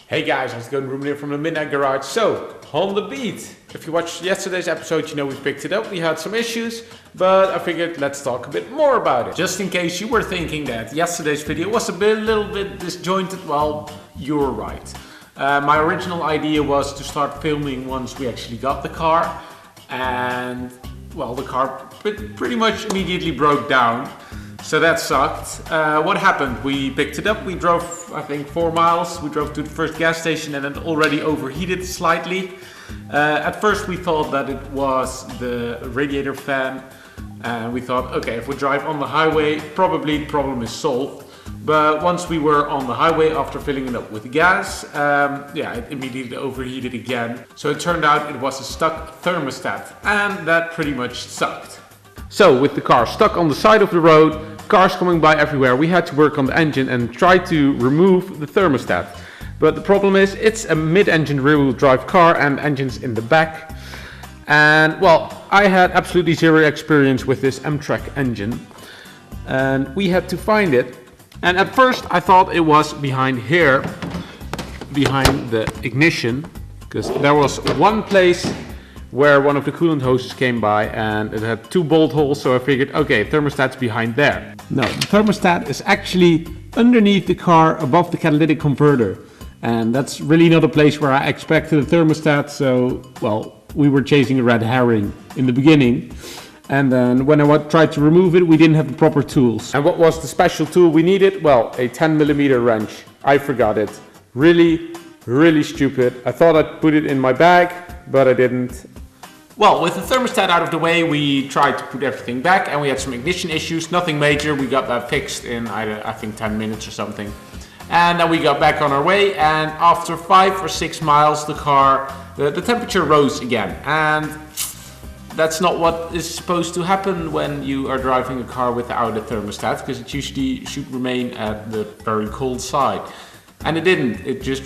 Hey guys, how's it going? Ruben here from the Midnight Garage. So, Honda Beat. If you watched yesterday's episode, you know we picked it up. We had some issues, but I figured let's talk a bit more about it. Just in case you were thinking that yesterday's video was a little bit disjointed, well, you were right. My original idea was to start filming once we actually got the car, and well, the car pretty much immediately broke down. So that sucked. What happened? We picked it up, we drove I think 4 miles, we drove to the first gas station and it already overheated slightly. At first we thought that it was the radiator fan, and we thought, okay, if we drive on the highway, probably the problem is solved. But once we were on the highway after filling it up with gas, it immediately overheated again. So it turned out it was a stuck thermostat, and that pretty much sucked. So with the car stuck on the side of the road, cars coming by everywhere, we had to work on the engine and try to remove the thermostat. But the problem is, it's a mid-engine rear-wheel drive car and engine's in the back. And well, I had absolutely zero experience with this M-Track engine, and we had to find it. And at first I thought it was behind here, behind the ignition, because there was one place where one of the coolant hoses came by and it had 2 bolt holes, so I figured, okay, thermostat's behind there. No, the thermostat is actually underneath the car above the catalytic converter, and that's really not a place where I expected a thermostat, so well, we were chasing a red herring in the beginning. And then when I tried to remove it, we didn't have the proper tools. And what was the special tool we needed? Well, a 10mm wrench. I forgot it. Really stupid. I thought I'd put it in my bag, but I didn't. Well, with the thermostat out of the way, we tried to put everything back, and we had some ignition issues. Nothing major. We got that fixed in, I think, 10 minutes or something. And then we got back on our way, and after 5 or 6 miles, the temperature rose again. And that's not what is supposed to happen when you are driving a car without a thermostat, because it usually should remain at the very cold side. And it didn't, it just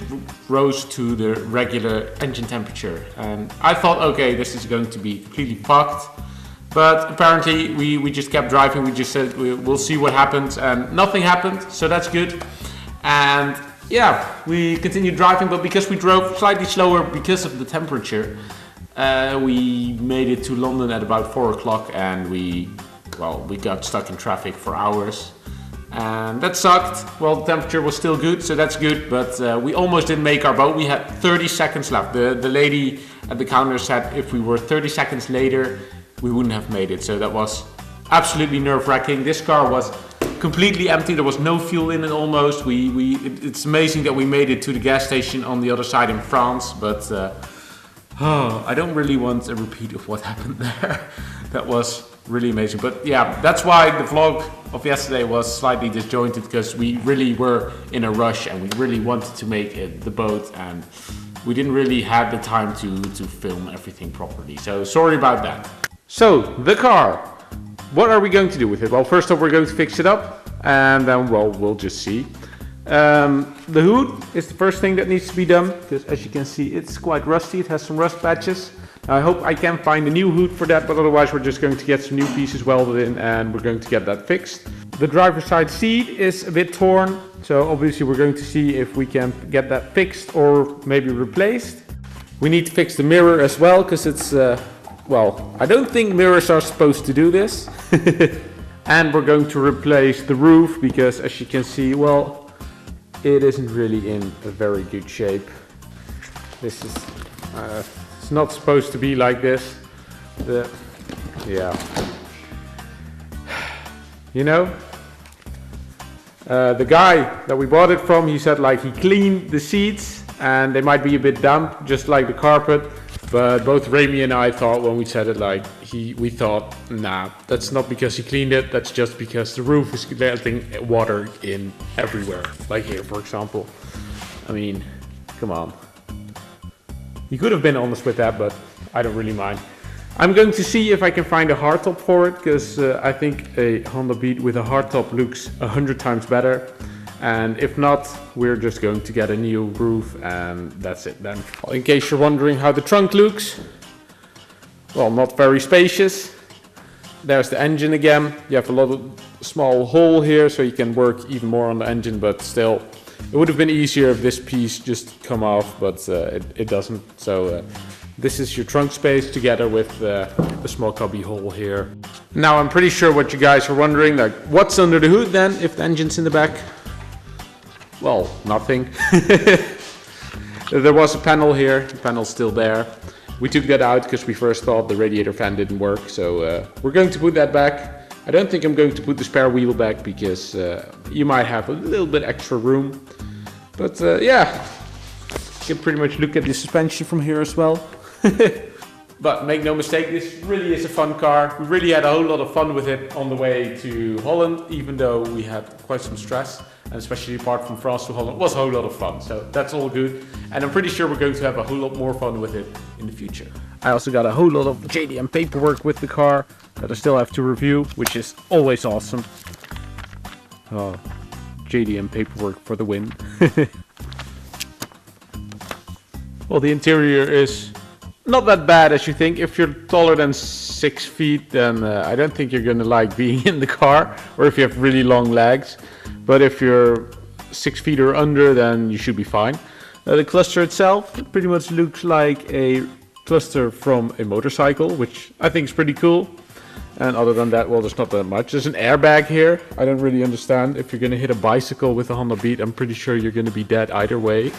rose to the regular engine temperature. And I thought, okay, this is going to be completely fucked. But apparently we just kept driving, we just said we'll see what happens, and nothing happened, so that's good. And yeah, we continued driving, but because we drove slightly slower because of the temperature, we made it to London at about 4 o'clock, and we got stuck in traffic for hours. And that sucked. Well, the temperature was still good, so that's good, but we almost didn't make our boat. We had 30 seconds left. The lady at the counter said if we were 30 seconds later, we wouldn't have made it. So that was absolutely nerve-wracking. This car was completely empty. There was no fuel in it almost. It's amazing that we made it to the gas station on the other side in France, but I don't really want a repeat of what happened there. That was really amazing. But yeah, that's why the vlog of yesterday was slightly disjointed, because we really were in a rush and we really wanted to make it the boat, and we didn't really have the time to film everything properly. So sorry about that. So the car, what are we going to do with it? Well, first off, we're going to fix it up, and then well, we'll just see. The hood is the first thing that needs to be done, because as you can see, it's quite rusty. It has some rust patches. I hope I can find a new hood for that, but otherwise we're just going to get some new pieces welded in, and we're going to get that fixed. The driver's side seat is a bit torn, so obviously we're going to see if we can get that fixed or maybe replaced. We need to fix the mirror as well, because it's well, I don't think mirrors are supposed to do this. And we're going to replace the roof, because as you can see, well, it isn't really in a very good shape. This is it's not supposed to be like this. You know, the guy that we bought it from, he said like he cleaned the seats and they might be a bit damp, just like the carpet. But both Remy and I thought when we said it, like we thought, nah, that's not because he cleaned it. That's just because the roof is letting water in everywhere. Like here, for example. I mean, come on. He could have been honest with that, but I don't really mind. I'm going to see if I can find a hardtop for it, because I think a Honda Beat with a hardtop looks 100 times better. And if not, we're just going to get a new roof, and that's it then. In case you're wondering how the trunk looks, well, not very spacious. There's the engine again. You have a lot of small hole here, so you can work even more on the engine, but still, It would have been easier if this piece just come off, but it doesn't. So this is your trunk space together with the small cubby hole here. Now I'm pretty sure what you guys are wondering, like what's under the hood then if the engine's in the back? Well, nothing. There was a panel here, the panel's still there. We took that out because we first thought the radiator fan didn't work, so we're going to put that back. I don't think I'm going to put the spare wheel back because you might have a little bit extra room. But yeah, you can pretty much look at the suspension from here as well. But make no mistake, this really is a fun car. We really had a whole lot of fun with it on the way to Holland, even though we had quite some stress. And especially apart from France to Holland, it was a whole lot of fun. So that's all good. And I'm pretty sure we're going to have a whole lot more fun with it in the future. I also got a whole lot of JDM paperwork with the car that I still have to review, which is always awesome. Oh, JDM paperwork for the win. Well, the interior is not that bad as you think. If you're taller than 6 feet, then I don't think you're gonna like being in the car, or if you have really long legs. But if you're 6 feet or under, then you should be fine. The cluster itself pretty much looks like a cluster from a motorcycle, which I think is pretty cool. And other than that, well, there's not that much. There's an airbag here. I don't really understand. If you're gonna hit a bicycle with a Honda Beat, I'm pretty sure you're gonna be dead either way.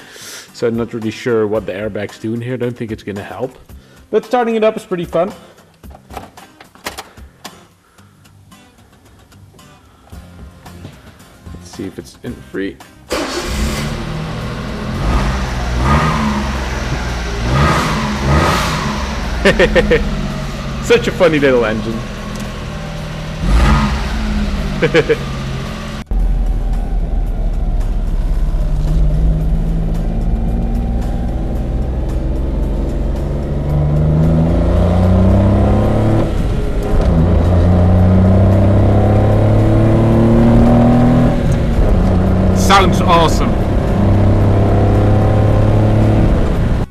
So I'm not really sure what the airbag's doing here. I don't think it's gonna help. But starting it up is pretty fun. Let's see if it's in free. Such a funny little engine. Sounds awesome.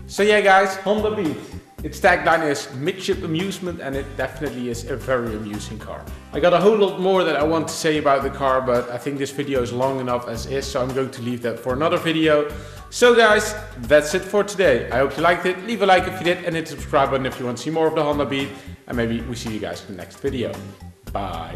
So yeah guys, Honda Beat. Its tagline is midship amusement, and it definitely is a very amusing car. I got a whole lot more that I want to say about the car, but I think this video is long enough as is, so I'm going to leave that for another video. So guys, that's it for today. I hope you liked it. Leave a like if you did, and hit the subscribe button if you want to see more of the Honda Beat. And maybe we see you guys in the next video. Bye.